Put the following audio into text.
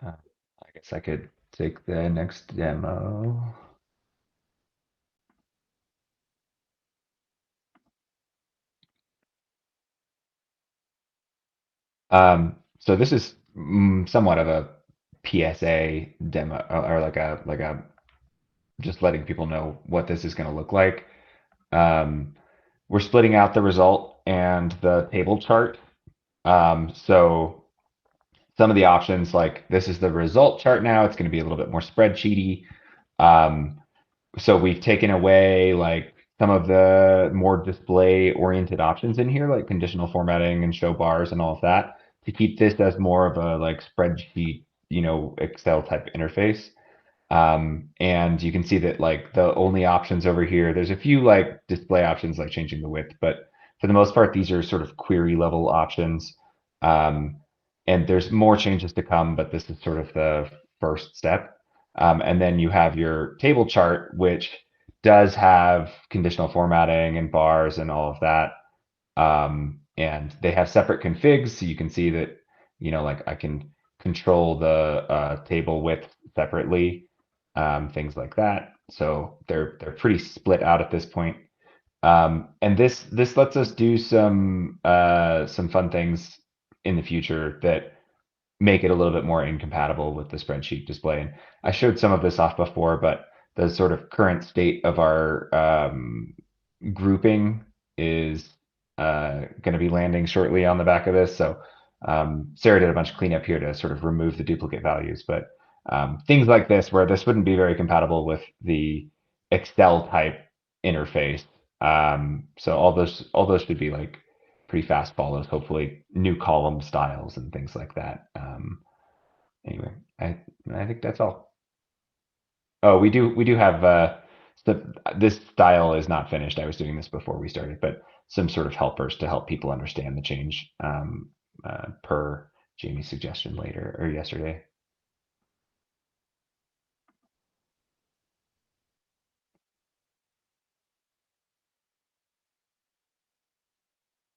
I guess I could take the next demo. So this is somewhat of a PSA demo, or like a just letting people know what this is going to look like. Um, we're splitting out the result and the table chart. So some of the options, like this is the result chart now, it's going to be a little bit more spreadsheety. Um, so we've taken away like some of the more display oriented options in here, like conditional formatting and show bars and all of that, to keep this as more of a like spreadsheet, Excel type interface. And you can see that like the only options over here, there's a few like display options like changing the width, but for the most part, these are sort of query level options. Um, and there's more changes to come, but this is sort of the first step. And then you have your table chart, which does have conditional formatting and bars and all of that. And they have separate configs, so you can see that, like I can control the table width separately, things like that. So they're pretty split out at this point. And this lets us do some fun things in the future that make it a little bit more incompatible with the spreadsheet display. And I showed some of this off before, but the sort of current state of our grouping is going to be landing shortly on the back of this. So Sarah did a bunch of cleanup here to sort of remove the duplicate values, but things like this, where this wouldn't be very compatible with the Excel type interface. So all those should be like pretty fast follows, hopefully new column styles and things like that. Anyway, I think that's all. Oh, we do have this style is not finished. I was doing this before we started, but some sort of helpers to help people understand the change per Jamie's suggestion later or yesterday.